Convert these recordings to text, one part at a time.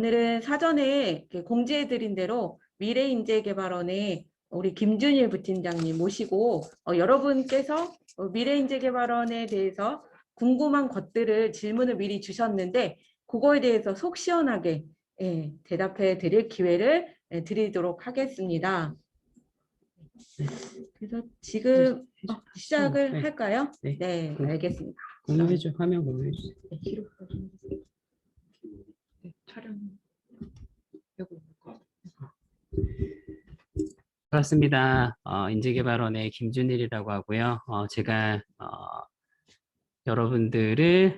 오늘은 사전에 공지해드린 대로 미래인재개발원의 우리 김준일 부팀장님 모시고 여러분께서 미래인재개발원에 대해서 궁금한 것들을 질문을 미리 주셨는데 그거에 대해서 속 시원하게 대답해 드릴 기회를 드리도록 하겠습니다. 그래서 지금 시작을 할까요? 네, 알겠습니다. 공유해줘. 화면 공유해주세요. 반갑습니다. 인재개발원의 김준일이라고 하고요. 제가 여러분들을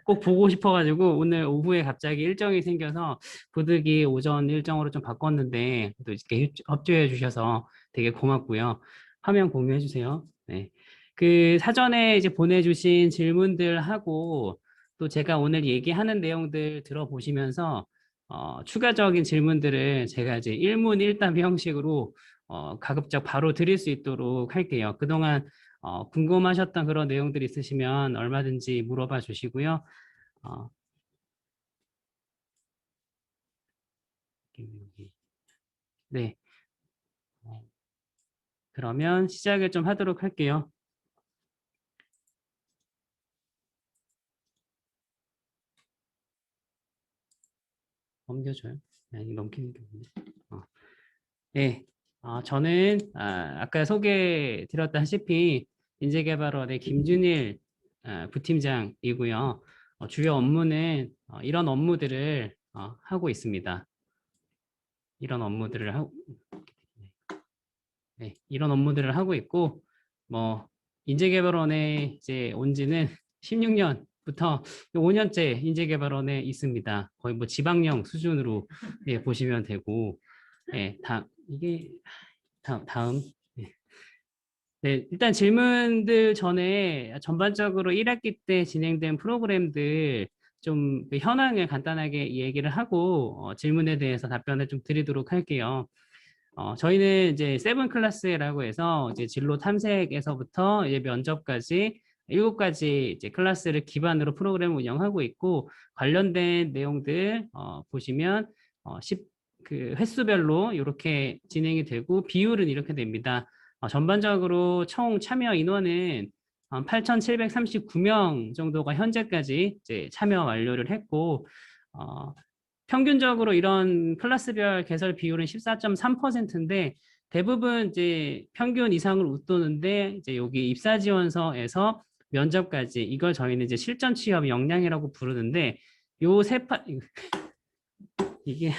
꼭 보고 싶어가지고 오늘 오후에 갑자기 일정이 생겨서 부득이 오전 일정으로 좀 바꿨는데 또 이렇게 협조해 주셔서 되게 고맙고요. 화면 공유해 주세요. 네. 그 사전에 이제 보내주신 질문들하고 또 제가 오늘 얘기하는 내용들 들어보시면서 추가적인 질문들을 제가 이제 일문일답 형식으로 가급적 바로 드릴 수 있도록 할게요. 그동안 궁금하셨던 그런 내용들이 있으시면 얼마든지 물어봐 주시고요. 네. 그러면 시작을 좀 하도록 할게요. 넘겨줘요. 아니, 넘기는 게 없네. 네. 저는 아까 소개 드렸다시피 인재개발원의 김준일 부팀장이고요. 주요 업무는 이런 업무들을 하고 있습니다. 이런 업무들을 하고 이런 업무들을 하고 있고 인재개발원에 이제 온 지는 16년부터 5년째 인재개발원에 있습니다. 거의 지방령 수준으로 보시면 되고 다음. 네, 일단 질문들 전에 전반적으로 1학기 때 진행된 프로그램들 좀 현황을 간단하게 얘기를 하고 질문에 대해서 답변을 좀 드리도록 할게요. 저희는 이제 7클래스라고 해서 이제 진로 탐색에서부터 이제 면접까지 7가지 이제 클래스를 기반으로 프로그램을 운영하고 있고 관련된 내용들 보시면 그 횟수별로 이렇게 진행이 되고 비율은 이렇게 됩니다. 전반적으로 총 참여 인원은 8,739명 정도가 현재까지 이제 참여 완료를 했고 평균적으로 이런 클래스별 개설 비율은 14.3%인데 대부분 이제 평균 이상을 웃도는데 이제 여기 입사 지원서에서 면접까지 이걸 저희는 이제 실전 취업 역량이라고 부르는데 요 이게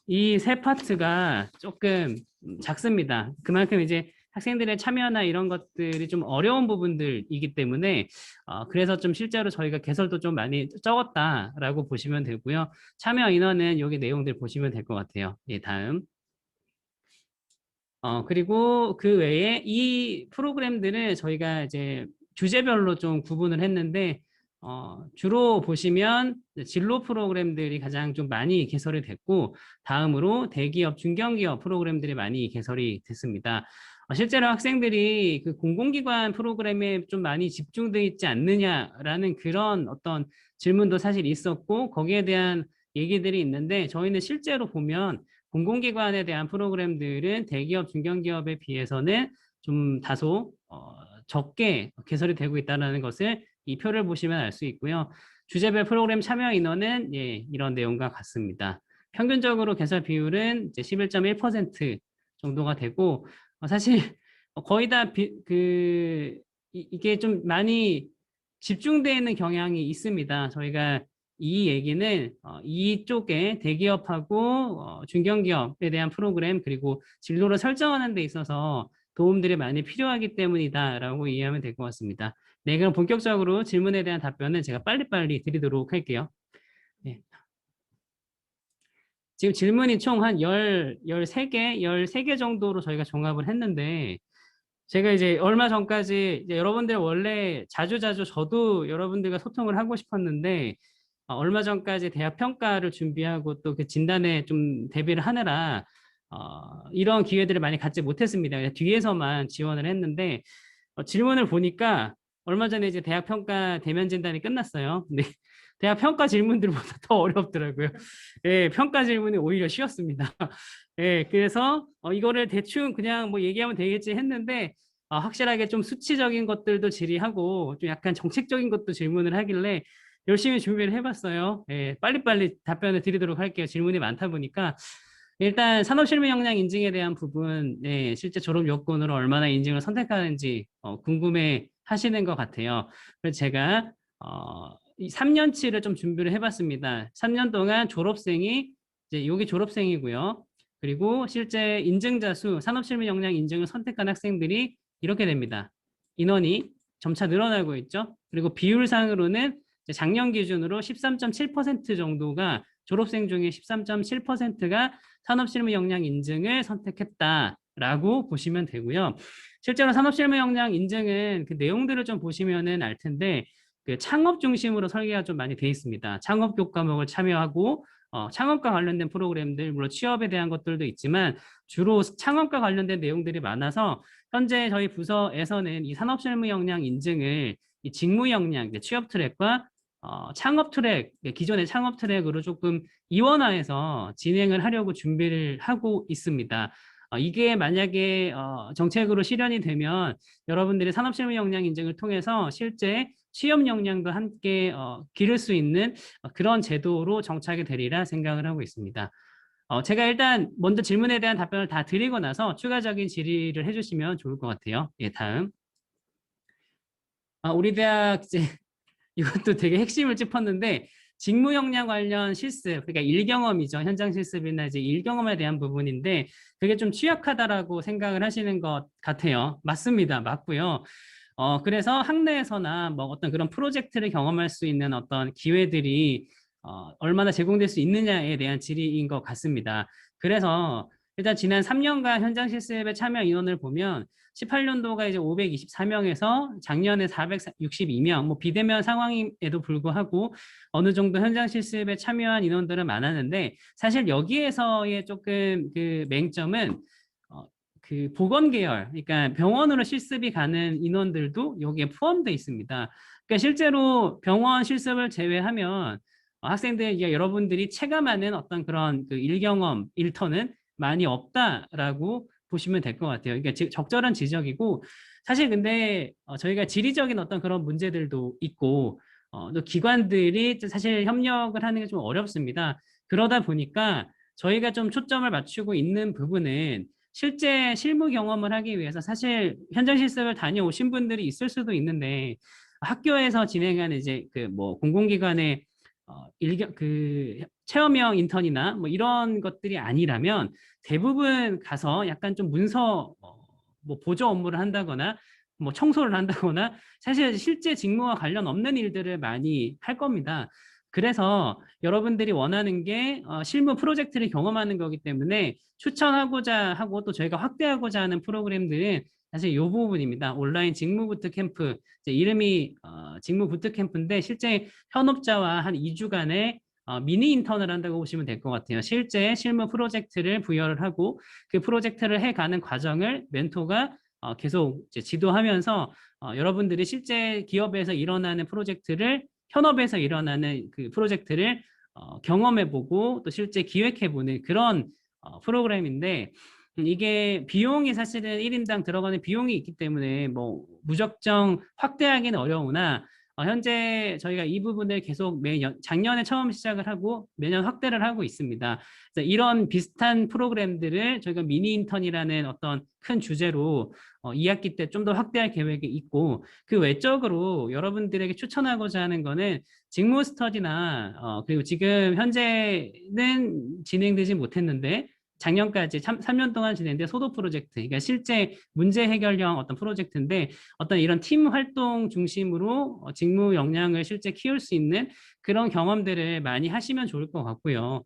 이 세 파트가 조금 작습니다. 그만큼 이제 학생들의 참여나 이런 것들이 좀 어려운 부분들이기 때문에 그래서 좀 실제로 저희가 개설도 좀 많이 적었다라고 보시면 되고요. 참여 인원은 여기 내용들 보시면 될 것 같아요. 예, 다음. 그리고 그 외에 이 프로그램들은 저희가 이제 주제별로 좀 구분을 했는데 주로 보시면 진로 프로그램들이 가장 좀 많이 개설이 됐고 다음으로 대기업, 중견기업 프로그램들이 많이 개설이 됐습니다. 실제로 학생들이 그 공공기관 프로그램에 좀 많이 집중되어 있지 않느냐라는 그런 어떤 질문도 사실 있었고 거기에 대한 얘기들이 있는데 저희는 실제로 보면 공공기관에 대한 프로그램들은 대기업, 중견기업에 비해서는 좀 다소 적게 개설이 되고 있다는 것을 이 표를 보시면 알 수 있고요. 주제별 프로그램 참여 인원은 이런 내용과 같습니다. 평균적으로 개설 비율은 이제 11.1% 정도가 되고 사실 거의 다 이게 좀 많이 집중되어 있는 경향이 있습니다. 저희가 이 얘기는 이쪽에 대기업하고 중견기업에 대한 프로그램 그리고 진로를 설정하는 데 있어서 도움들이 많이 필요하기 때문이다라고 이해하면 될 것 같습니다. 네, 그럼 본격적으로 질문에 대한 답변은 제가 빨리빨리 드리도록 할게요. 네. 지금 질문이 총 한 13개 정도로 저희가 종합을 했는데 제가 이제 얼마 전까지 이제 여러분들 원래 자주자주 저도 여러분들과 소통을 하고 싶었는데 얼마 전까지 대학 평가를 준비하고 또 그 진단에 좀 대비를 하느라 이런 기회들을 많이 갖지 못했습니다. 뒤에서만 지원을 했는데 질문을 보니까 얼마 전에 이제 대학 평가 대면 진단이 끝났어요. 근데 대학 평가 질문들보다 더 어렵더라고요. 예, 평가 질문이 오히려 쉬웠습니다. 예, 그래서 이거를 대충 그냥 뭐 얘기하면 되겠지 했는데 확실하게 좀 수치적인 것들도 질의하고 좀 약간 정책적인 것도 질문을 하길래 열심히 준비를 해봤어요. 예, 빨리빨리 답변을 드리도록 할게요. 질문이 많다 보니까. 일단 산업실무 역량 인증에 대한 부분, 네, 실제 졸업 요건으로 얼마나 인증을 선택하는지 궁금해 하시는 것 같아요. 그래서 제가 이 3년치를 좀 준비를 해봤습니다. 3년 동안 졸업생이 이제 여기 졸업생이고요. 그리고 실제 인증자 수, 산업실무 역량 인증을 선택한 학생들이 이렇게 됩니다. 인원이 점차 늘어나고 있죠. 그리고 비율상으로는 이제 작년 기준으로 13.7% 정도가 졸업생 중에 13.7%가 산업실무 역량 인증을 선택했다라고 보시면 되고요. 실제로 산업실무 역량 인증은 그 내용들을 좀 보시면은 알 텐데 그 창업 중심으로 설계가 좀 많이 돼 있습니다. 창업 교과목을 참여하고 창업과 관련된 프로그램들, 물론 취업에 대한 것들도 있지만 주로 창업과 관련된 내용들이 많아서 현재 저희 부서에서는 이 산업실무 역량 인증을 이 직무 역량, 취업 트랙과 창업 트랙, 기존의 창업 트랙으로 조금 이원화해서 진행을 하려고 준비를 하고 있습니다. 이게 만약에 정책으로 실현이 되면 여러분들이 산업실무 역량 인증을 통해서 실제 취업 역량도 함께 기를 수 있는 그런 제도로 정착이 되리라 생각을 하고 있습니다. 제가 일단 먼저 질문에 대한 답변을 다 드리고 나서 추가적인 질의를 해주시면 좋을 것 같아요. 예, 다음. 우리 대학 이제 이것도 되게 핵심을 짚었는데 직무 역량 관련 실습, 그러니까 일경험이죠. 현장 실습이나 이제 일경험에 대한 부분인데 그게 좀 취약하다라고 생각을 하시는 것 같아요. 맞습니다. 맞고요. 그래서 학내에서나 뭐 어떤 그런 프로젝트를 경험할 수 있는 어떤 기회들이 얼마나 제공될 수 있느냐에 대한 질의인 것 같습니다. 그래서 일단 지난 3년간 현장 실습에 참여 인원을 보면 18년도가 이제 524명에서 작년에 462명, 뭐 비대면 상황임에도 불구하고 어느 정도 현장 실습에 참여한 인원들은 많았는데 사실 여기에서의 조금 그 맹점은 그 보건 계열, 그러니까 병원으로 실습이 가는 인원들도 여기에 포함되어 있습니다. 그러니까 실제로 병원 실습을 제외하면 학생들, 여러분들이 체감하는 어떤 그런 그 일경험, 일터는 많이 없다라고 보시면 될 것 같아요. 그러니까 적절한 지적이고 사실 근데 저희가 지리적인 어떤 그런 문제들도 있고 또 기관들이 사실 협력을 하는 게 좀 어렵습니다. 그러다 보니까 저희가 좀 초점을 맞추고 있는 부분은 실제 실무 경험을 하기 위해서 사실 현장 실습을 다녀오신 분들이 있을 수도 있는데 학교에서 진행하는 이제 그 뭐 공공기관의 그 체험형 인턴이나 뭐 이런 것들이 아니라면 대부분 가서 약간 좀 문서 뭐 보조 업무를 한다거나 뭐 청소를 한다거나 사실 실제 직무와 관련 없는 일들을 많이 할 겁니다. 그래서 여러분들이 원하는 게 실무 프로젝트를 경험하는 거기 때문에 추천하고자 하고 또 저희가 확대하고자 하는 프로그램들은 사실 이 부분입니다. 온라인 직무 부트 캠프, 이름이 직무 부트 캠프인데 실제 현업자와 한 2주간의 미니 인턴을 한다고 보시면 될 것 같아요. 실제 실무 프로젝트를 부여를 하고 그 프로젝트를 해가는 과정을 멘토가 계속 이제 지도하면서 여러분들이 실제 기업에서 일어나는 프로젝트를 현업에서 일어나는 그 프로젝트를 경험해보고 또 실제 기획해보는 그런 프로그램인데 이게 비용이 사실은 1인당 들어가는 비용이 있기 때문에 뭐 무작정 확대하기는 어려우나 현재 저희가 이 부분을 계속 매년 작년에 처음 시작을 하고 매년 확대를 하고 있습니다. 그래서 이런 비슷한 프로그램들을 저희가 미니 인턴이라는 어떤 큰 주제로 2학기 때 좀 더 확대할 계획이 있고 그 외적으로 여러분들에게 추천하고자 하는 거는 직무 스터디나 그리고 지금 현재는 진행되지 못했는데 작년까지 3년 동안 진행된 소도 프로젝트, 그러니까 실제 문제 해결형 어떤 프로젝트인데 어떤 이런 팀 활동 중심으로 직무 역량을 실제 키울 수 있는 그런 경험들을 많이 하시면 좋을 것 같고요.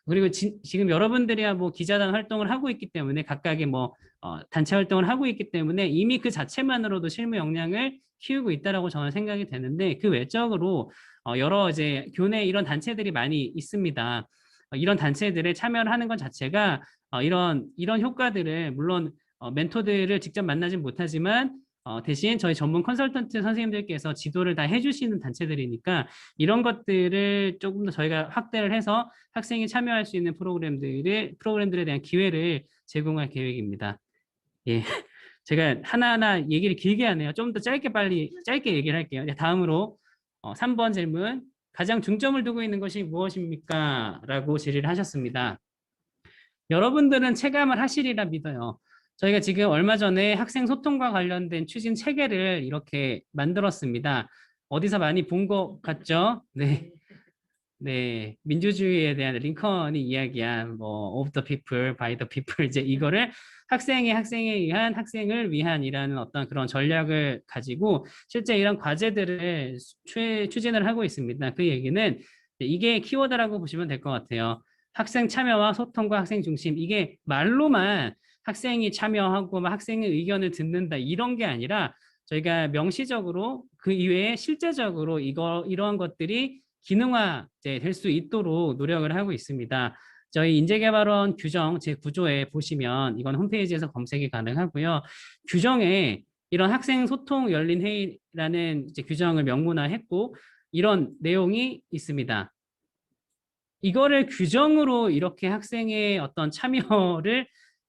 그리고 지금 여러분들이야 뭐 기자단 활동을 하고 있기 때문에 각각의 뭐 단체 활동을 하고 있기 때문에 이미 그 자체만으로도 실무 역량을 키우고 있다라고 저는 생각이 되는데 그 외적으로 여러 이제 교내 이런 단체들이 많이 있습니다. 이런 단체들에 참여를 하는 것 자체가 이런 효과들을 물론 멘토들을 직접 만나진 못하지만 대신 저희 전문 컨설턴트 선생님들께서 지도를 다 해주시는 단체들이니까 이런 것들을 조금 더 저희가 확대를 해서 학생이 참여할 수 있는 프로그램들에 대한 기회를 제공할 계획입니다. 예. 제가 하나하나 얘기를 길게 하네요. 좀 더 짧게 얘기를 할게요. 다음으로 3번 질문. 가장 중점을 두고 있는 것이 무엇입니까? 라고 질의를 하셨습니다. 여러분들은 체감을 하시리라 믿어요. 저희가 지금 얼마 전에 학생 소통과 관련된 추진 체계를 이렇게 만들었습니다. 어디서 많이 본 것 같죠? 네. 네, 민주주의에 대한 링컨이 이야기한 뭐 of the people, by the people 이제 이거를 학생을 위한이라는 어떤 그런 전략을 가지고 실제 이런 과제들을 추진을 하고 있습니다. 그 얘기는 이게 키워드라고 보시면 될 것 같아요. 학생 참여와 소통과 학생 중심, 이게 말로만 학생이 참여하고 막 학생의 의견을 듣는다 이런 게 아니라 저희가 명시적으로 그 이외에 실제적으로 이러한 것들이 기능화 될 수 있도록 노력을 하고 있습니다. 저희 인재개발원 규정 제9조에 보시면 이건 홈페이지에서 검색이 가능하고요. 규정에 이런 학생 소통 열린 회의라는 이제 규정을 명문화했고 이런 내용이 있습니다. 이거를 규정으로 이렇게 학생의 어떤 참여를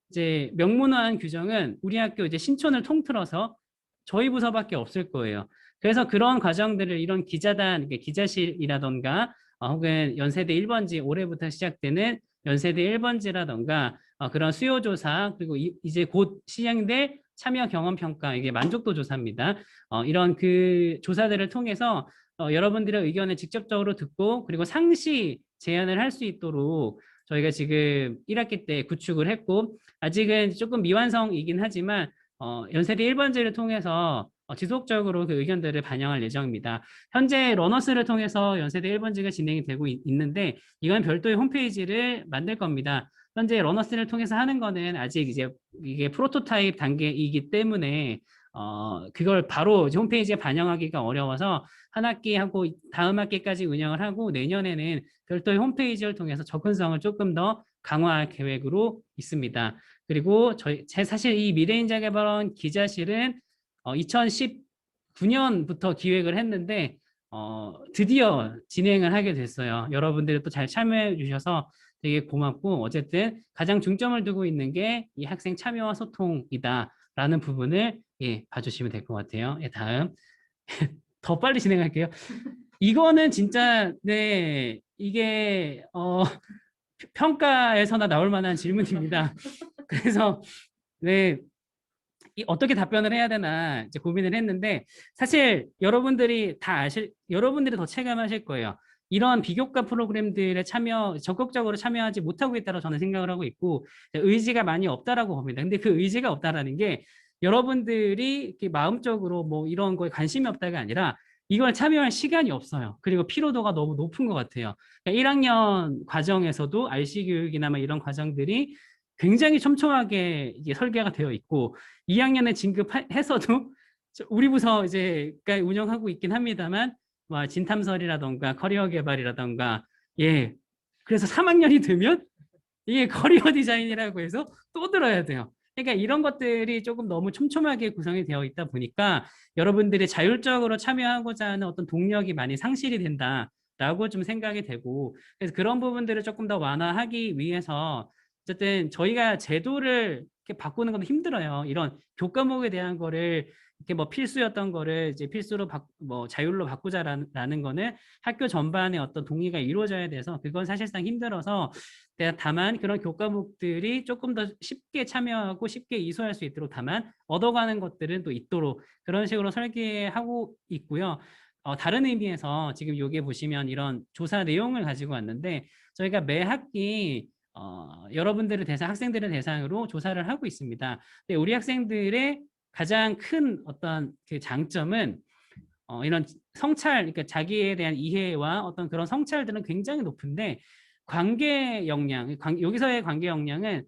이제 명문화한 규정은 우리 학교 이제 신촌을 통틀어서 저희 부서밖에 없을 거예요. 그래서 그런 과정들을 이런 기자단, 기자실이라던가 혹은 연세대 1번지 올해부터 시작되는 연세대 1번지라던가 그런 수요조사 그리고 이제 곧 시행될 참여 경험 평가 이게 만족도 조사입니다. 이런 그 조사들을 통해서 여러분들의 의견을 직접적으로 듣고 그리고 상시 제안을 할 수 있도록 저희가 지금 1학기 때 구축을 했고 아직은 조금 미완성이긴 하지만 연세대 1번지를 통해서 지속적으로 그 의견들을 반영할 예정입니다. 현재 러너스를 통해서 연세대 1번지가 진행이 되고 있는데 이건 별도의 홈페이지를 만들 겁니다. 현재 러너스를 통해서 하는 거는 아직 이제 이게 프로토타입 단계이기 때문에 그걸 바로 이제 홈페이지에 반영하기가 어려워서 한 학기 하고 다음 학기까지 운영을 하고 내년에는 별도의 홈페이지를 통해서 접근성을 조금 더 강화할 계획으로 있습니다. 그리고 사실 이 미래인재개발원 기자실은 2019년부터 기획을 했는데 드디어 진행을 하게 됐어요. 여러분들이 또 잘 참여해 주셔서 되게 고맙고 어쨌든 가장 중점을 두고 있는 게 이 학생 참여와 소통이다라는 부분을 봐주시면 될 것 같아요. 다음 더 빨리 진행할게요. 이거는 진짜 네 이게 평가에서나 나올 만한 질문입니다. 그래서 네 어떻게 답변을 해야 되나 이제 고민을 했는데 사실 여러분들이 더 체감하실 거예요. 이런 비교과 프로그램들에 적극적으로 참여하지 못하고 있다고 저는 생각을 하고 있고 의지가 많이 없다라고 봅니다. 근데 그 의지가 없다라는 게 여러분들이 이렇게 마음적으로 뭐 이런 거에 관심이 없다가 아니라 이걸 참여할 시간이 없어요. 그리고 피로도가 너무 높은 것 같아요. 그러니까 1학년 과정에서도 RC 교육이나 뭐 이런 과정들이 굉장히 촘촘하게 이게 설계가 되어 있고 2학년에 진급해서도 우리 부서 이제 운영하고 있긴 합니다만 뭐 진탐설이라던가 커리어 개발이라던가 그래서 3학년이 되면 이게 커리어 디자인이라고 해서 또 들어야 돼요. 그러니까 이런 것들이 조금 너무 촘촘하게 구성이 되어 있다 보니까 여러분들이 자율적으로 참여하고자 하는 어떤 동력이 많이 상실이 된다라고 좀 생각이 되고 그래서 그런 부분들을 조금 더 완화하기 위해서 어쨌든 저희가 제도를 이렇게 바꾸는 건 힘들어요. 이런 교과목에 대한 거를 이렇게 뭐 필수였던 거를 이제 필수로 뭐 자율로 바꾸자라는 거는 학교 전반에 어떤 동의가 이루어져야 돼서 그건 사실상 힘들어서 다만 그런 교과목들이 조금 더 쉽게 참여하고 쉽게 이수할 수 있도록 다만 얻어가는 것들은 또 있도록 그런 식으로 설계하고 있고요. 다른 의미에서 지금 여기 보시면 이런 조사 내용을 가지고 왔는데 저희가 매 학기 여러분들을 학생들을 대상으로 조사를 하고 있습니다. 근데 우리 학생들의 가장 큰 어떤 그 장점은 이런 성찰, 그러니까 자기에 대한 이해와 어떤 그런 성찰들은 굉장히 높은데 관계 역량, 여기서의 관계 역량은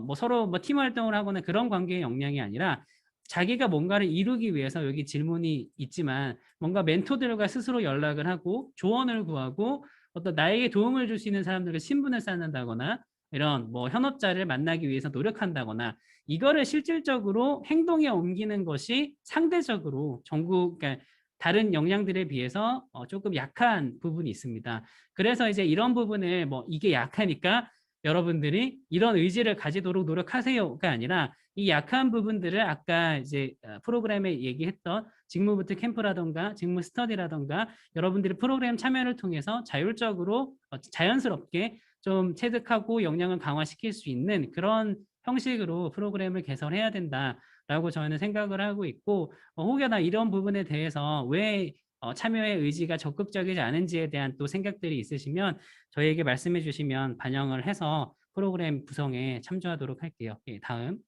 뭐 서로 뭐 팀 활동을 하거나 그런 관계의 역량이 아니라 자기가 뭔가를 이루기 위해서 여기 질문이 있지만 뭔가 멘토들과 스스로 연락을 하고 조언을 구하고 어떤 나에게 도움을 줄 수 있는 사람들과 신분을 쌓는다거나 이런 뭐 현업자를 만나기 위해서 노력한다거나 이거를 실질적으로 행동에 옮기는 것이 상대적으로 전국, 그러니까 다른 역량들에 비해서 조금 약한 부분이 있습니다. 그래서 이제 이런 부분을 뭐 이게 약하니까 여러분들이 이런 의지를 가지도록 노력하세요가 아니라 이 약한 부분들을 아까 이제 프로그램에 얘기했던 직무부터 캠프라던가 직무 스터디라던가 여러분들이 프로그램 참여를 통해서 자율적으로 자연스럽게 좀 체득하고 역량을 강화시킬 수 있는 그런 형식으로 프로그램을 개설해야 된다라고 저는 생각을 하고 있고 혹여나 이런 부분에 대해서 왜 참여의 의지가 적극적이지 않은지에 대한 또 생각들이 있으시면 저희에게 말씀해 주시면 반영을 해서 프로그램 구성에 참조하도록 할게요. 예, 다음.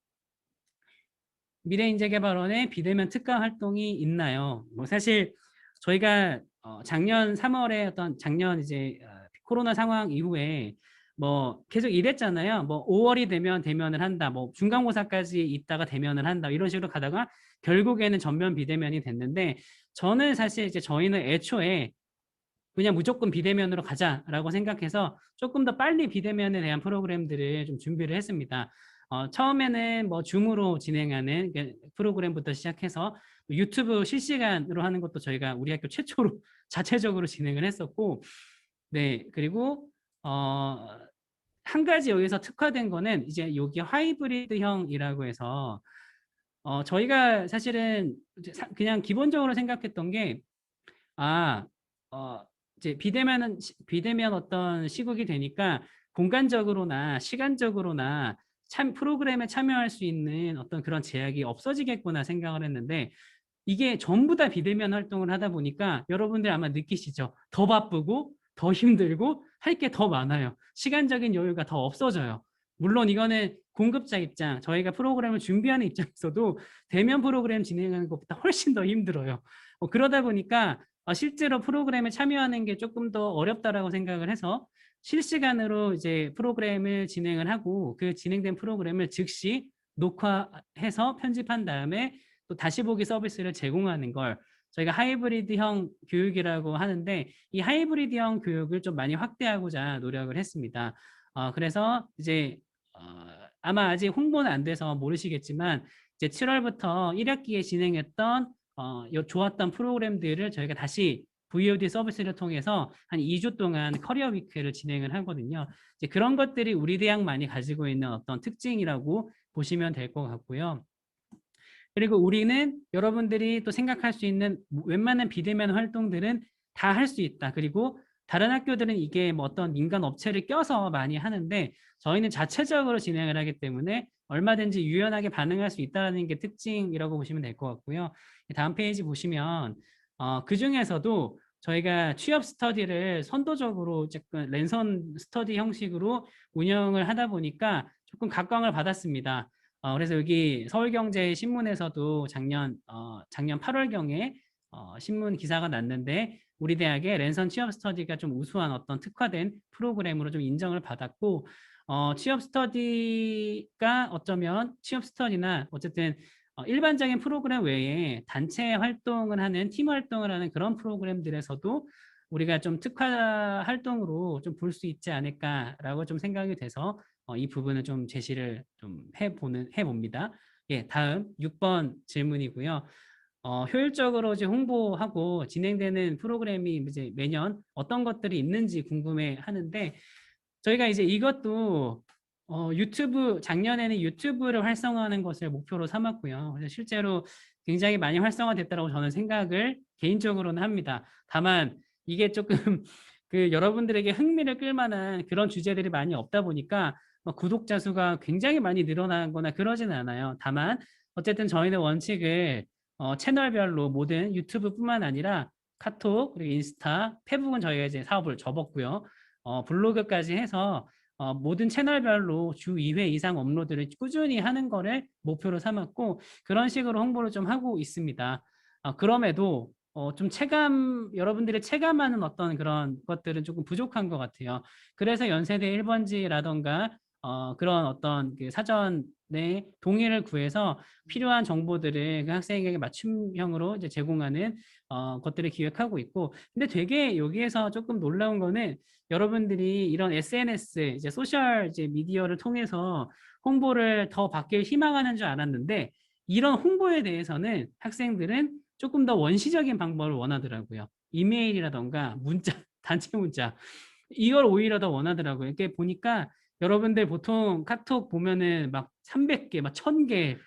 미래인재개발원의 비대면 특강 활동이 있나요? 뭐 사실 저희가 작년 3월에 어떤 작년 이제 코로나 상황 이후에 뭐 계속 이랬잖아요. 뭐 5월이 되면 대면을 한다. 뭐 중간고사까지 있다가 대면을 한다. 이런 식으로 가다가 결국에는 전면 비대면이 됐는데 저는 사실 이제 저희는 애초에 그냥 무조건 비대면으로 가자라고 생각해서 조금 더 빨리 비대면에 대한 프로그램들을 좀 준비를 했습니다. 처음에는 뭐 줌으로 진행하는 프로그램부터 시작해서 유튜브 실시간으로 하는 것도 저희가 우리 학교 최초로 자체적으로 진행을 했었고, 네, 그리고 한 가지 여기서 특화된 거는 이제 여기 하이브리드형이라고 해서 저희가 사실은 그냥 기본적으로 생각했던 게 아, 이제 비대면 어떤 시국이 되니까 공간적으로나 시간적으로나 프로그램에 참여할 수 있는 어떤 그런 제약이 없어지겠구나 생각을 했는데 이게 전부 다 비대면 활동을 하다 보니까 여러분들 아마 느끼시죠? 더 바쁘고 더 힘들고 할 게 더 많아요. 시간적인 여유가 더 없어져요. 물론 이거는 공급자 입장, 저희가 프로그램을 준비하는 입장에서도 대면 프로그램 진행하는 것보다 훨씬 더 힘들어요. 그러다 보니까 실제로 프로그램에 참여하는 게 조금 더 어렵다라고 생각을 해서 실시간으로 이제 프로그램을 진행을 하고 그 진행된 프로그램을 즉시 녹화해서 편집한 다음에 또 다시 보기 서비스를 제공하는 걸 저희가 하이브리드형 교육이라고 하는데 이 하이브리드형 교육을 좀 많이 확대하고자 노력을 했습니다. 그래서 이제 아마 아직 홍보는 안 돼서 모르시겠지만 이제 7월부터 1학기에 진행했던 좋았던 프로그램들을 저희가 다시 VOD 서비스를 통해서 한 2주 동안 커리어 위크를 진행을 하거든요. 이제 그런 것들이 우리 대학만이 가지고 있는 어떤 특징이라고 보시면 될 것 같고요. 그리고 우리는 여러분들이 또 생각할 수 있는 웬만한 비대면 활동들은 다 할 수 있다. 그리고 다른 학교들은 이게 뭐 어떤 민간 업체를 껴서 많이 하는데 저희는 자체적으로 진행을 하기 때문에 얼마든지 유연하게 반응할 수 있다는 게 특징이라고 보시면 될 것 같고요. 다음 페이지 보시면 그 중에서도 저희가 취업 스터디를 선도적으로 조금 랜선 스터디 형식으로 운영을 하다 보니까 조금 각광을 받았습니다. 그래서 여기 서울경제 신문에서도 작년 8월경에 신문 기사가 났는데 우리 대학의 랜선 취업 스터디가 좀 우수한 어떤 특화된 프로그램으로 좀 인정을 받았고 취업 스터디가 어쩌면 취업 스터디나 어쨌든 일반적인 프로그램 외에 단체 활동을 하는 팀 활동을 하는 그런 프로그램들에서도 우리가 좀 특화 활동으로 좀 볼 수 있지 않을까라고 좀 생각이 돼서 이 부분을 좀 제시를 좀 해봅니다. 예, 다음 6번 질문이고요. 효율적으로 이제 홍보하고 진행되는 프로그램이 이제 매년 어떤 것들이 있는지 궁금해 하는데 저희가 이제 이것도 유튜브 작년에는 유튜브를 활성화하는 것을 목표로 삼았고요. 그래서 실제로 굉장히 많이 활성화됐다고 저는 생각을 개인적으로는 합니다. 다만 이게 조금 그 여러분들에게 흥미를 끌만한 그런 주제들이 많이 없다 보니까 구독자 수가 굉장히 많이 늘어나거나 그러지는 않아요. 다만 어쨌든 저희는 원칙을 채널별로 모든 유튜브뿐만 아니라 카톡 그리고 인스타, 페북은 저희가 이제 사업을 접었고요. 블로그까지 해서 모든 채널별로 주 2회 이상 업로드를 꾸준히 하는 거를 목표로 삼았고 그런 식으로 홍보를 좀 하고 있습니다. 그럼에도 좀 여러분들이 체감하는 어떤 그런 것들은 조금 부족한 것 같아요. 그래서 연세대 1번지라던가 그런 어떤 그 사전에 동의를 구해서 필요한 정보들을 그 학생에게 맞춤형으로 이제 제공하는 것들을 기획하고 있고, 근데 되게 여기에서 조금 놀라운 거는 여러분들이 이런 SNS 이제 소셜 이제 미디어를 통해서 홍보를 더 받길 희망하는 줄 알았는데 이런 홍보에 대해서는 학생들은 조금 더 원시적인 방법을 원하더라고요. 이메일이라던가 문자, 단체 문자 이걸 오히려 더 원하더라고요. 이렇게 보니까 여러분들 보통 카톡 보면은 막 300개, 막 1000개,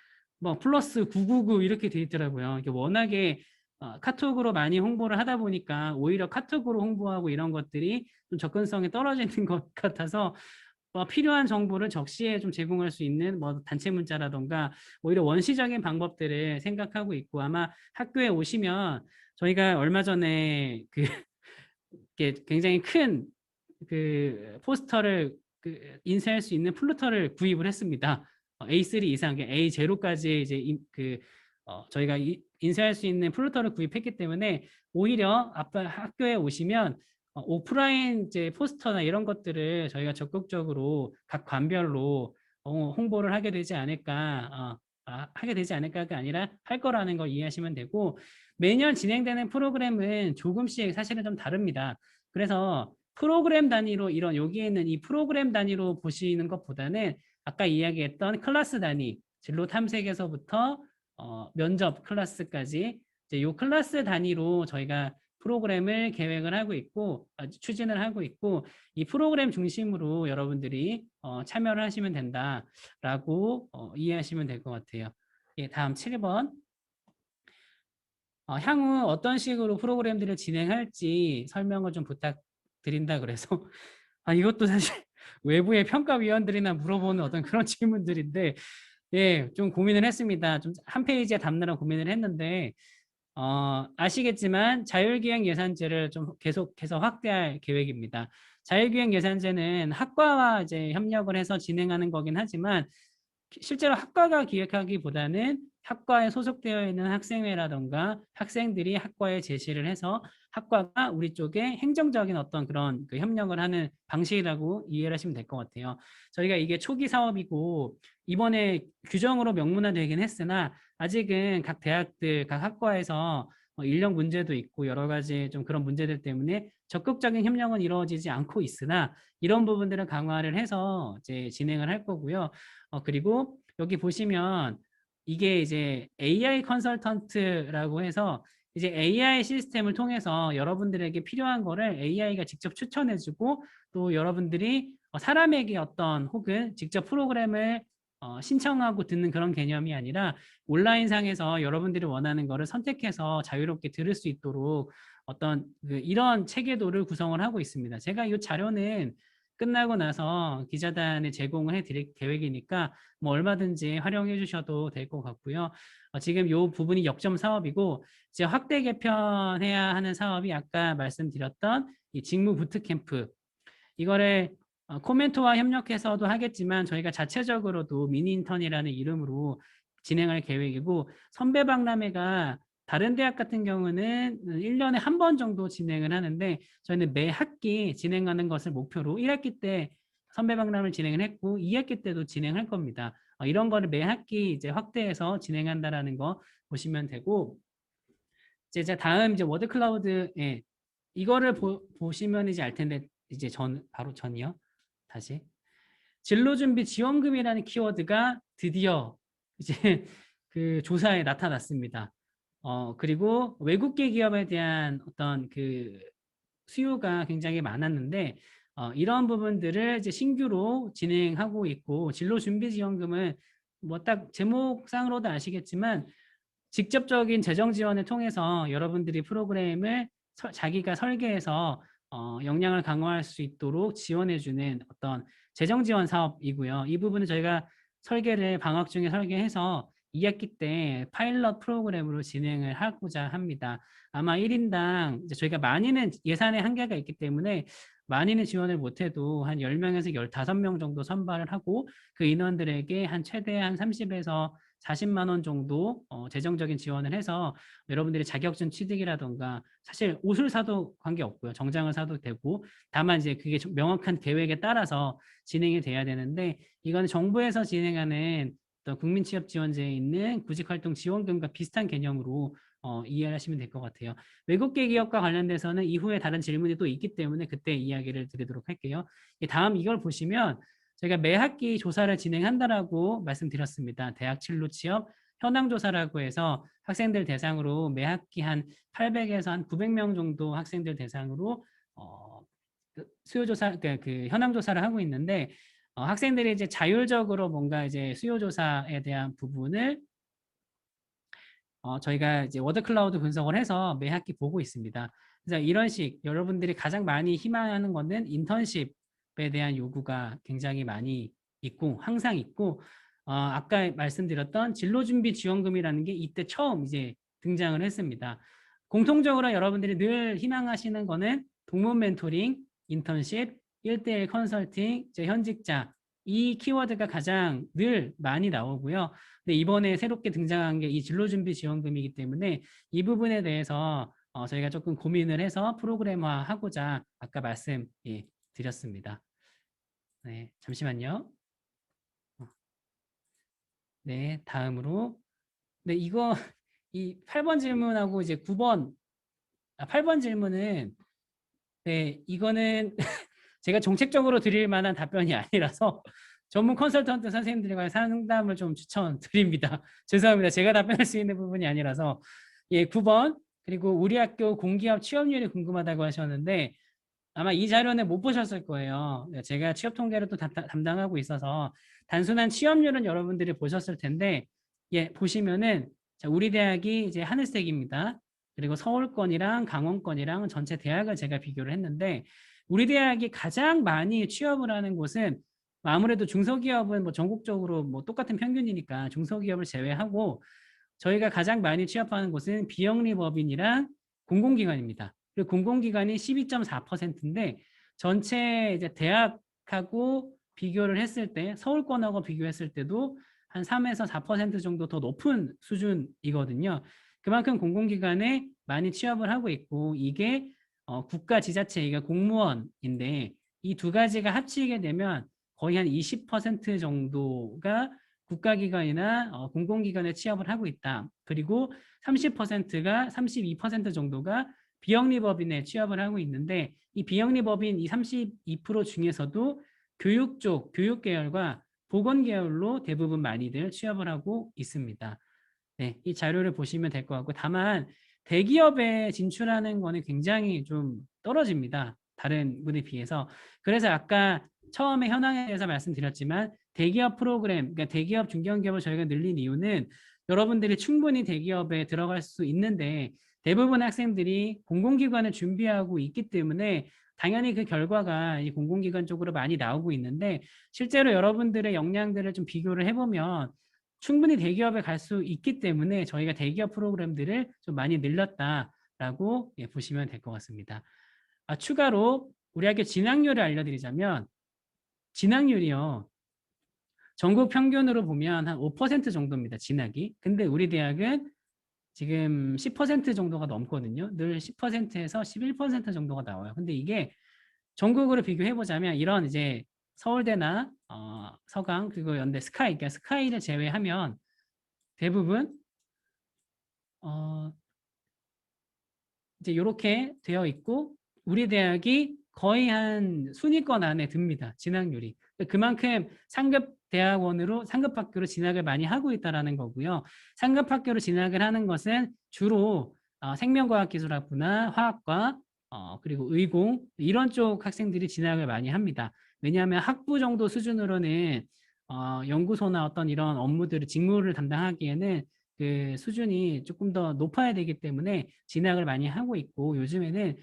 뭐 플러스 999 이렇게 돼 있더라고요. 이게 워낙에 카톡으로 많이 홍보를 하다 보니까 오히려 카톡으로 홍보하고 이런 것들이 좀 접근성이 떨어지는 것 같아서 필요한 정보를 적시에 좀 제공할 수 있는 뭐 단체 문자라던가 오히려 원시적인 방법들을 생각하고 있고 아마 학교에 오시면 저희가 얼마 전에 그 이게 굉장히 큰 그 포스터를 인쇄할 수 있는 플루터를 구입을 했습니다. A3 이상, A0까지 이제 저희가 인쇄할 수 있는 플루터를 구입했기 때문에 오히려 아빠 학교에 오시면 오프라인 이제 포스터나 이런 것들을 저희가 적극적으로 각 관별로 홍보를 하게 되지 않을까, 하게 되지 않을까가 아니라 할 거라는 걸 이해하시면 되고 매년 진행되는 프로그램은 조금씩 사실은 좀 다릅니다. 그래서 프로그램 단위로 이런 여기에 있는 이 프로그램 단위로 보시는 것보다는 아까 이야기했던 클래스 단위, 진로 탐색에서부터 면접 클래스까지 이제 이 클래스 단위로 저희가 프로그램을 계획을 하고 있고 추진을 하고 있고 이 프로그램 중심으로 여러분들이 참여를 하시면 된다라고 이해하시면 될 것 같아요. 예, 다음 7번. 향후 어떤 식으로 프로그램들을 진행할지 설명을 좀 부탁드린다 그래서 이것도 사실 외부의 평가위원들이나 물어보는 어떤 그런 질문들인데 예, 좀 고민을 했습니다. 좀 한 페이지에 담느라 고민을 했는데 아시겠지만 자율기획 예산제를 좀 계속해서 확대할 계획입니다. 자율기획 예산제는 학과와 이제 협력을 해서 진행하는 거긴 하지만 실제로 학과가 기획하기보다는 학과에 소속되어 있는 학생회라던가 학생들이 학과에 제시를 해서 학과가 우리 쪽에 행정적인 어떤 그런 협력을 하는 방식이라고 이해를 하시면 될 것 같아요. 저희가 이게 초기 사업이고 이번에 규정으로 명문화되긴 했으나 아직은 각 대학들, 각 학과에서 인력 문제도 있고 여러 가지 좀 그런 문제들 때문에 적극적인 협력은 이루어지지 않고 있으나 이런 부분들을 강화를 해서 이제 진행을 할 거고요. 그리고 여기 보시면 이게 이제 AI 컨설턴트라고 해서 이제 AI 시스템을 통해서 여러분들에게 필요한 거를 AI가 직접 추천해주고 또 여러분들이 사람에게 어떤 혹은 직접 프로그램을 신청하고 듣는 그런 개념이 아니라 온라인상에서 여러분들이 원하는 거를 선택해서 자유롭게 들을 수 있도록 어떤 이런 체계도를 구성을 하고 있습니다. 제가 이 자료는 끝나고 나서 기자단에 제공을 해드릴 계획이니까 뭐 얼마든지 활용해 주셔도 될 것 같고요. 지금 이 부분이 역점 사업이고 이제 확대 개편해야 하는 사업이 아까 말씀드렸던 이 직무 부트캠프 이거를 코멘토와 협력해서도 하겠지만 저희가 자체적으로도 미니인턴이라는 이름으로 진행할 계획이고 선배 박람회가 다른 대학 같은 경우는 1년에 한 번 정도 진행을 하는데 저희는 매 학기 진행하는 것을 목표로 1학기 때 선배 박람회를 진행을 했고 2학기 때도 진행할 겁니다. 이런 거를 매 학기 이제 확대해서 진행한다라는 거 보시면 되고 이제 다음 이제 워드 클라우드 이거를 보시면 이제 알 텐데 이제 바로 전이요. 다시 진로 준비 지원금이라는 키워드가 드디어 이제 그 조사에 나타났습니다. 그리고 외국계 기업에 대한 어떤 그 수요가 굉장히 많았는데 이런 부분들을 이제 신규로 진행하고 있고 진로 준비 지원금은 뭐 딱 제목상으로도 아시겠지만 직접적인 재정 지원을 통해서 여러분들이 프로그램을 자기가 설계해서 역량을 강화할 수 있도록 지원해주는 어떤 재정 지원 사업이고요. 이 부분은 저희가 설계를 방학 중에 설계해서 2학기 때 파일럿 프로그램으로 진행을 하고자 합니다. 아마 1인당 이제 저희가 많이는 예산의 한계가 있기 때문에 많이는 지원을 못해도 한 10명에서 15명 정도 선발을 하고 그 인원들에게 한 최대 한 30에서 40만 원 정도 재정적인 지원을 해서 여러분들이 자격증 취득이라던가 사실 옷을 사도 관계없고요. 정장을 사도 되고 다만 이제 그게 명확한 계획에 따라서 진행이 돼야 되는데 이건 정부에서 진행하는 어떤 국민취업지원제에 있는 구직활동 지원금과 비슷한 개념으로 이해를 하시면 될 것 같아요. 외국계 기업과 관련돼서는 이후에 다른 질문이 또 있기 때문에 그때 이야기를 드리도록 할게요. 다음 이걸 보시면 저희가 매 학기 조사를 진행한다라고 말씀드렸습니다. 대학 진로 취업 현황 조사라고 해서 학생들 대상으로 매 학기 한 800에서 한 900명 정도 학생들 대상으로 그 수요 조사, 그 현황 조사를 하고 있는데 학생들이 이제 자율적으로 뭔가 이제 수요 조사에 대한 부분을 저희가 이제 워드 클라우드 분석을 해서 매 학기 보고 있습니다. 그래서 이런 식 여러분들이 가장 많이 희망하는 거는 인턴십에 대한 요구가 굉장히 많이 있고 항상 있고 아까 말씀드렸던 진로준비 지원금이라는 게 이때 처음 이제 등장을 했습니다. 공통적으로 여러분들이 늘 희망하시는 거는 동문 멘토링, 인턴십, 1대1 컨설팅, 이제 현직자 이 키워드가 가장 늘 많이 나오고요. 근데 이번에 새롭게 등장한 게 이 진로준비 지원금이기 때문에 이 부분에 대해서 저희가 조금 고민을 해서 프로그램화하고자 아까 말씀 드렸습니다. 네, 잠시만요. 네, 다음으로 네, 이거 이 8번 질문하고 이제 9번 8번 질문은 네, 이거는 제가 정책적으로 드릴 만한 답변이 아니라서 전문 컨설턴트 선생님들과 상담을 좀 추천드립니다. 죄송합니다. 제가 답변할 수 있는 부분이 아니라서. 예, 9번. 그리고 우리 학교 공기업 취업률이 궁금하다고 하셨는데 아마 이 자료는 못 보셨을 거예요. 제가 취업 통계를 또 담당하고 있어서 단순한 취업률은 여러분들이 보셨을 텐데 예, 보시면은 자, 우리 대학이 이제 하늘색입니다. 그리고 서울권이랑 강원권이랑 전체 대학을 제가 비교를 했는데 우리 대학이 가장 많이 취업을 하는 곳은 아무래도 중소기업은 뭐 전국적으로 뭐 똑같은 평균이니까 중소기업을 제외하고 저희가 가장 많이 취업하는 곳은 비영리법인이랑 공공기관입니다. 그리고 공공기관이 12.4%인데 전체 이제 대학하고 비교를 했을 때 서울권하고 비교했을 때도 한 3에서 4% 정도 더 높은 수준이거든요. 그만큼 공공기관에 많이 취업을 하고 있고 이게 국가 지자체, 이게 공무원인데 이 두 가지가 합치게 되면 거의 한 20% 정도가 국가기관이나 공공기관에 취업을 하고 있다. 그리고 30%가 32% 정도가 비영리법인에 취업을 하고 있는데 이 비영리법인 이 32% 중에서도 교육 쪽, 교육 계열과 보건 계열로 대부분 많이들 취업을 하고 있습니다. 네, 이 자료를 보시면 될 것 같고 다만 대기업에 진출하는 거는 굉장히 좀 떨어집니다. 다른 분에 비해서. 그래서 아까 처음에 현황에 대해서 말씀드렸지만 대기업 프로그램, 그러니까 대기업 중견기업을 저희가 늘린 이유는 여러분들이 충분히 대기업에 들어갈 수 있는데 대부분 학생들이 공공기관을 준비하고 있기 때문에 당연히 그 결과가 이 공공기관 쪽으로 많이 나오고 있는데 실제로 여러분들의 역량들을 좀 비교를 해보면 충분히 대기업에 갈 수 있기 때문에 저희가 대기업 프로그램들을 좀 많이 늘렸다라고 보시면 될 것 같습니다. 추가로 우리 학교 진학률을 알려드리자면 진학률이요. 전국 평균으로 보면 한 5% 정도입니다. 진학이. 근데 우리 대학은 지금 10% 정도가 넘거든요. 늘 10%에서 11% 정도가 나와요. 근데 이게 전국으로 비교해 보자면 이런 이제 서울대나 서강 그리고 연대 스카이, 그러니까 스카이를 제외하면 대부분 이제 이렇게 되어 있고 우리 대학이 거의 한 순위권 안에 듭니다. 진학률이. 그만큼 상급 대학원으로 상급 학교로 진학을 많이 하고 있다라는 거고요. 상급 학교로 진학을 하는 것은 주로 생명과학기술학부나 화학과 그리고 의공 이런 쪽 학생들이 진학을 많이 합니다. 왜냐하면 학부 정도 수준으로는 연구소나 어떤 이런 업무들을 직무를 담당하기에는 그 수준이 조금 더 높아야 되기 때문에 진학을 많이 하고 있고 요즘에는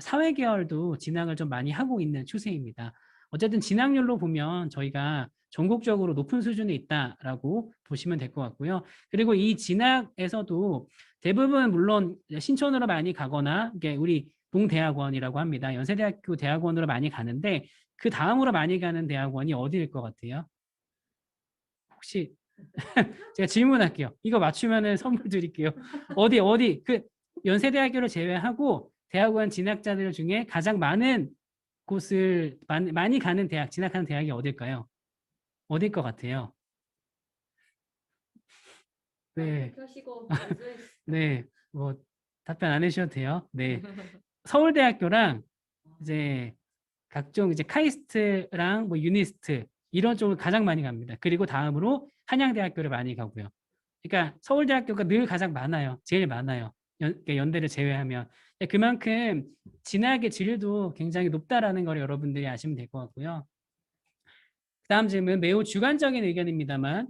사회계열도 진학을 좀 많이 하고 있는 추세입니다. 어쨌든 진학률로 보면 저희가 전국적으로 높은 수준에 있다라고 보시면 될 것 같고요. 그리고 이 진학에서도 대부분 물론 신촌으로 많이 가거나 이게 우리 동대학원이라고 합니다. 연세대학교 대학원으로 많이 가는데 그 다음으로 많이 가는 대학원이 어디일 것 같아요? 혹시 제가 질문할게요. 이거 맞추면은 선물 드릴게요. 어디 그 연세대학교를 제외하고 대학원 진학자들 중에 가장 많은 곳을 많이 가는 대학, 진학하는 대학이 어딜까요? 어딜 것 같아요? 네. 네. 뭐 답변 안 해주셔도 돼요. 네. 서울대학교랑 이제 각종 이제 카이스트랑 뭐 유니스트 이런 쪽을 가장 많이 갑니다. 그리고 다음으로 한양대학교를 많이 가고요. 그러니까 서울대학교가 늘 가장 많아요. 제일 많아요. 그러니까 연대를 제외하면. 그만큼 진학의 질도 굉장히 높다라는 걸 여러분들이 아시면 될 것 같고요. 다음 질문, 매우 주관적인 의견입니다만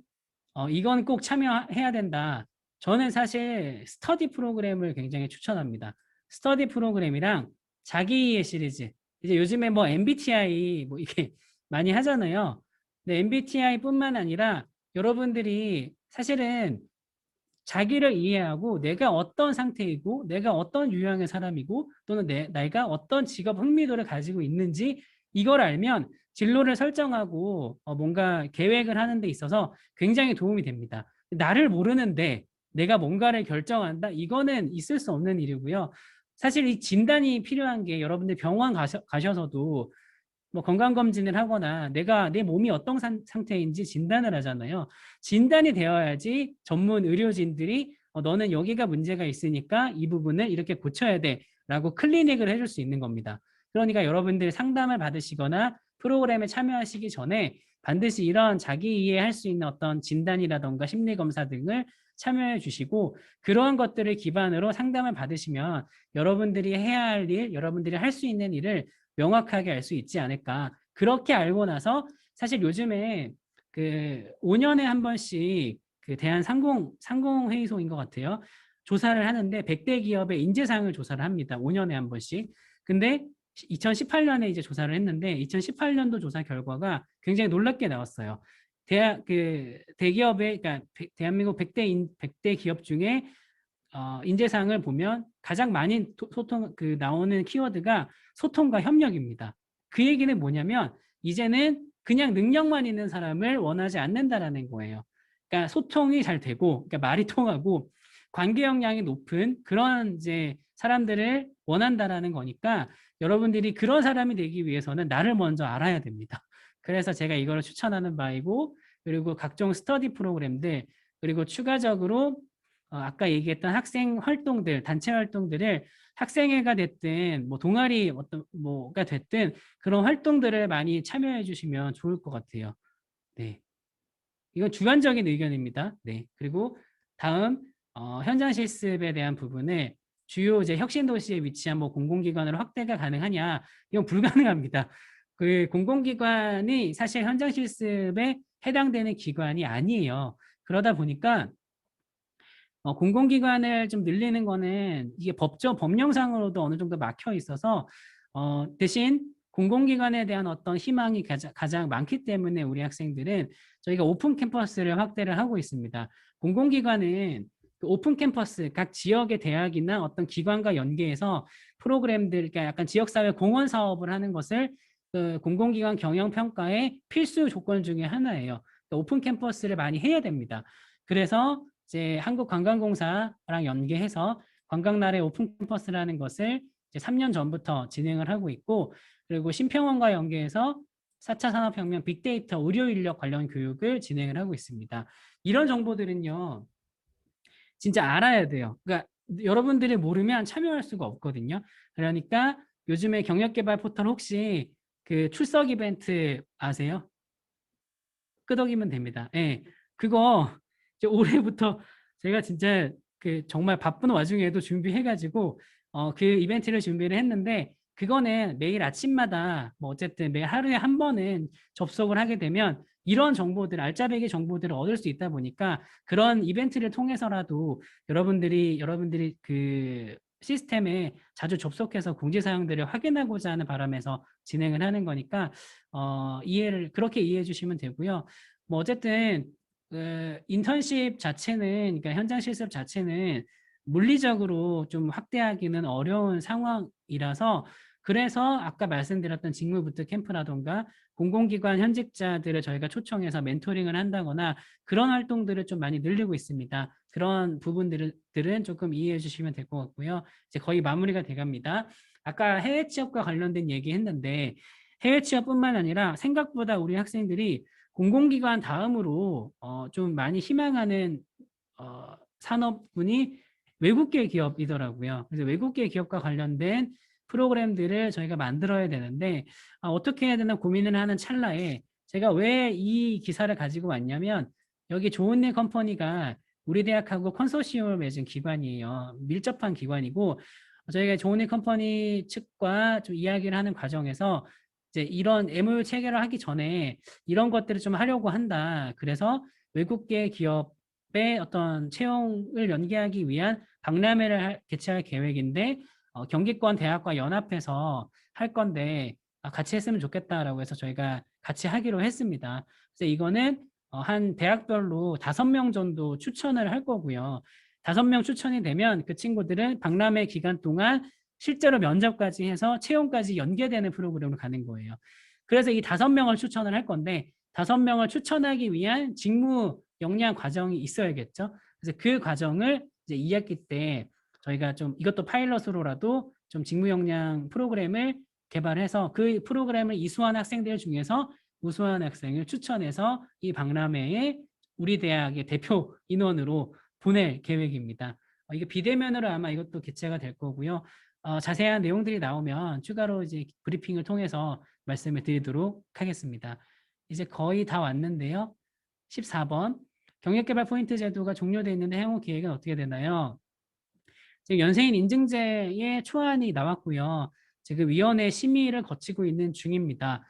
이건 꼭 참여해야 된다. 저는 사실 스터디 프로그램을 굉장히 추천합니다. 스터디 프로그램이랑 자기이해 시리즈. 이제 요즘에 뭐 MBTI 뭐 이게 많이 하잖아요. 근데 MBTI뿐만 아니라 여러분들이 사실은 자기를 이해하고 내가 어떤 상태이고 내가 어떤 유형의 사람이고 또는 내가 어떤 직업 흥미도를 가지고 있는지 이걸 알면 진로를 설정하고 뭔가 계획을 하는 데 있어서 굉장히 도움이 됩니다. 나를 모르는데 내가 뭔가를 결정한다? 이거는 있을 수 없는 일이고요. 사실 이 진단이 필요한 게 여러분들 병원 가셔서도 뭐 건강검진을 하거나 내가 내 몸이 어떤 상태인지 진단을 하잖아요. 진단이 되어야지 전문 의료진들이 너는 여기가 문제가 있으니까 이 부분을 이렇게 고쳐야 돼 라고 클리닉을 해줄 수 있는 겁니다. 그러니까 여러분들 상담을 받으시거나 프로그램에 참여하시기 전에 반드시 이런 자기 이해할 수 있는 어떤 진단이라던가 심리검사 등을 참여해 주시고 그러한 것들을 기반으로 상담을 받으시면 여러분들이 해야 할 일, 여러분들이 할 수 있는 일을 명확하게 알 수 있지 않을까. 그렇게 알고 나서 사실 요즘에 그 5년에 한 번씩 그 상공회의소인 것 같아요. 조사를 하는데 100대 기업의 인재상을 조사를 합니다. 5년에 한 번씩. 근데 2018년에 이제 조사를 했는데 2018년도 조사 결과가 굉장히 놀랍게 나왔어요. 대기업의 그러니까 대한민국 100대 기업 중에 인재상을 보면 가장 많이 나오는 키워드가 소통과 협력입니다. 그 얘기는 뭐냐면 이제는 그냥 능력만 있는 사람을 원하지 않는다라는 거예요. 그러니까 소통이 잘 되고, 그러니까 말이 통하고 관계 역량이 높은 그런 이제 사람들을 원한다라는 거니까 여러분들이 그런 사람이 되기 위해서는 나를 먼저 알아야 됩니다. 그래서 제가 이거를 추천하는 바이고, 그리고 각종 스터디 프로그램들, 그리고 추가적으로 아까 얘기했던 학생 활동들, 단체 활동들을 학생회가 됐든 뭐 동아리 어떤 뭐가 됐든 그런 활동들을 많이 참여해 주시면 좋을 것 같아요. 네. 이건 주관적인 의견입니다. 네. 그리고 다음 현장 실습에 대한 부분을 주요 이제 혁신 도시에 위치한 뭐 공공기관으로 확대가 가능하냐? 이건 불가능합니다. 그 공공기관이 사실 현장 실습에 해당되는 기관이 아니에요. 그러다 보니까 공공기관을 좀 늘리는 거는 이게 법령상으로도 어느 정도 막혀 있어서 대신 공공기관에 대한 어떤 희망이 가장 많기 때문에 우리 학생들은 저희가 오픈 캠퍼스를 확대를 하고 있습니다. 공공기관은 그 오픈 캠퍼스 각 지역의 대학이나 어떤 기관과 연계해서 프로그램들, 그러니까 약간 지역사회 공헌 사업을 하는 것을 그 공공기관 경영평가의 필수 조건 중에 하나예요. 그러니까 오픈 캠퍼스를 많이 해야 됩니다. 그래서 이제 한국관광공사랑 연계해서 관광날의 오픈 캠퍼스라는 것을 이제 3년 전부터 진행을 하고 있고, 그리고 신평원과 연계해서 4차 산업혁명 빅데이터 의료인력 관련 교육을 진행을 하고 있습니다. 이런 정보들은요, 진짜 알아야 돼요. 그러니까 여러분들이 모르면 참여할 수가 없거든요. 그러니까 요즘에 경력개발 포털 혹시 그 출석 이벤트 아세요? 끄덕이면 됩니다. 예. 그거 이제 올해부터 제가 진짜 그 정말 바쁜 와중에도 준비해가지고 그 이벤트를 준비를 했는데 그거는 매일 아침마다 뭐 어쨌든 매일 하루에 한 번은 접속을 하게 되면 이런 정보들, 알짜배기 정보들을 얻을 수 있다 보니까 그런 이벤트를 통해서라도 여러분들이 그 시스템에 자주 접속해서 공지사항들을 확인하고자 하는 바람에서 진행을 하는 거니까 그렇게 이해해 주시면 되고요. 뭐 어쨌든 그 인턴십 자체는, 그러니까 현장 실습 자체는 물리적으로 좀 확대하기는 어려운 상황이라서, 그래서 아까 말씀드렸던 직무부터 캠프라던가 공공기관 현직자들을 저희가 초청해서 멘토링을 한다거나 그런 활동들을 좀 많이 늘리고 있습니다. 그런 부분들은 조금 이해해 주시면 될 것 같고요. 이제 거의 마무리가 돼갑니다. 아까 해외 취업과 관련된 얘기 했는데 해외 취업뿐만 아니라 생각보다 우리 학생들이 공공기관 다음으로 좀 많이 희망하는 산업군이 외국계 기업이더라고요. 그래서 외국계 기업과 관련된 프로그램들을 저희가 만들어야 되는데 어떻게 해야 되나 고민을 하는 찰나에 제가 왜 이 기사를 가지고 왔냐면 여기 좋은 일 컴퍼니가 우리 대학하고 컨소시엄을 맺은 기관이에요. 밀접한 기관이고 저희가 좋은 일 컴퍼니 측과 좀 이야기를 하는 과정에서 이제 이런 MOU 체결을 하기 전에 이런 것들을 좀 하려고 한다. 그래서 외국계 기업의 어떤 채용을 연계하기 위한 박람회를 개최할 계획인데 경기권 대학과 연합해서 할 건데 같이 했으면 좋겠다라고 해서 저희가 같이 하기로 했습니다. 그래서 이거는 한 대학별로 5명 정도 추천을 할 거고요. 5명 추천이 되면 그 친구들은 박람회 기간 동안 실제로 면접까지 해서 채용까지 연계되는 프로그램으로 가는 거예요. 그래서 이 5명을 추천을 할 건데 5명을 추천하기 위한 직무 역량 과정이 있어야겠죠. 그래서 그 과정을 이제 2학기 때 저희가 좀 이것도 파일럿으로라도 좀 직무 역량 프로그램을 개발해서 그 프로그램을 이수한 학생들 중에서 우수한 학생을 추천해서 이 박람회에 우리 대학의 대표 인원으로 보낼 계획입니다. 이게 비대면으로 아마 이것도 개최가 될 거고요. 자세한 내용들이 나오면 추가로 이제 브리핑을 통해서 말씀을 드리도록 하겠습니다. 이제 거의 다 왔는데요. 14번. 경력개발 포인트 제도가 종료되어 있는데 향후 계획은 어떻게 되나요? 지금 연세인 인증제의 초안이 나왔고요. 지금 위원회 심의를 거치고 있는 중입니다.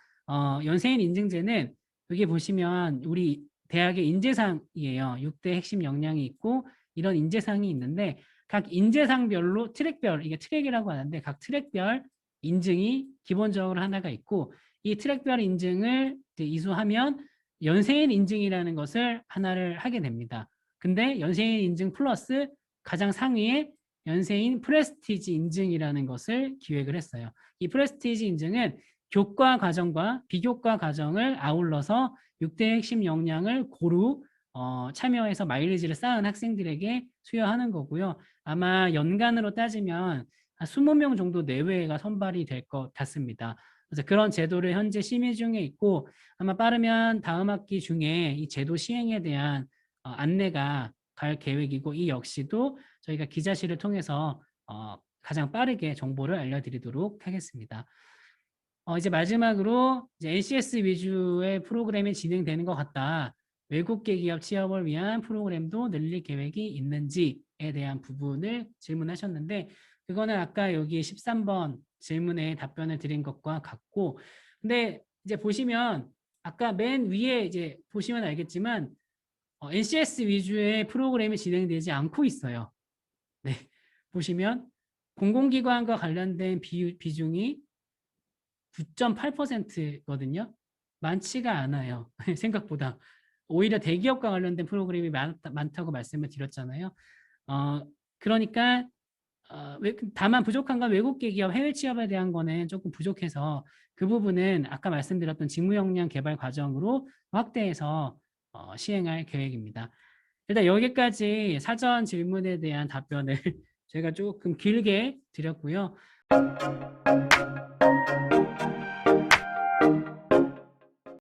연세인 인증제는 여기 보시면 우리 대학의 인재상이에요. 6대 핵심 역량이 있고 이런 인재상이 있는데 각 인재상별로 트랙별, 이게 트랙이라고 하는데 각 트랙별 인증이 기본적으로 하나가 있고 이 트랙별 인증을 이제 이수하면 연세인 인증이라는 것을 하나를 하게 됩니다. 근데 연세인 인증 플러스 가장 상위에 연세인 프레스티지 인증이라는 것을 기획을 했어요. 이 프레스티지 인증은 교과 과정과 비교과 과정을 아울러서 6대 핵심 역량을 고루 참여해서 마일리지를 쌓은 학생들에게 수여하는 거고요. 아마 연간으로 따지면 한 20명 정도 내외가 선발이 될 것 같습니다. 그래서 그런 제도를 현재 심의 중에 있고 아마 빠르면 다음 학기 중에 이 제도 시행에 대한 안내가 갈 계획이고 이 역시도 저희가 기자실을 통해서 가장 빠르게 정보를 알려드리도록 하겠습니다. 이제 마지막으로 이제 NCS 위주의 프로그램이 진행되는 것 같다. 외국계 기업 취업을 위한 프로그램도 늘릴 계획이 있는지에 대한 부분을 질문하셨는데 그거는 아까 여기 13번 질문에 답변을 드린 것과 같고 근데 이제 보시면 아까 맨 위에 이제 보시면 알겠지만 NCS 위주의 프로그램이 진행되지 않고 있어요. 네, 보시면 공공기관과 관련된 비중이 9.8%거든요. 많지가 않아요. 생각보다. 오히려 대기업과 관련된 프로그램이 많다고 말씀을 드렸잖아요. 그러니까 다만 부족한 건 외국계 기업 해외 취업에 대한 거는 조금 부족해서 그 부분은 아까 말씀드렸던 직무 역량 개발 과정으로 확대해서 시행할 계획입니다. 일단 여기까지 사전 질문에 대한 답변을 제가 조금 길게 드렸고요.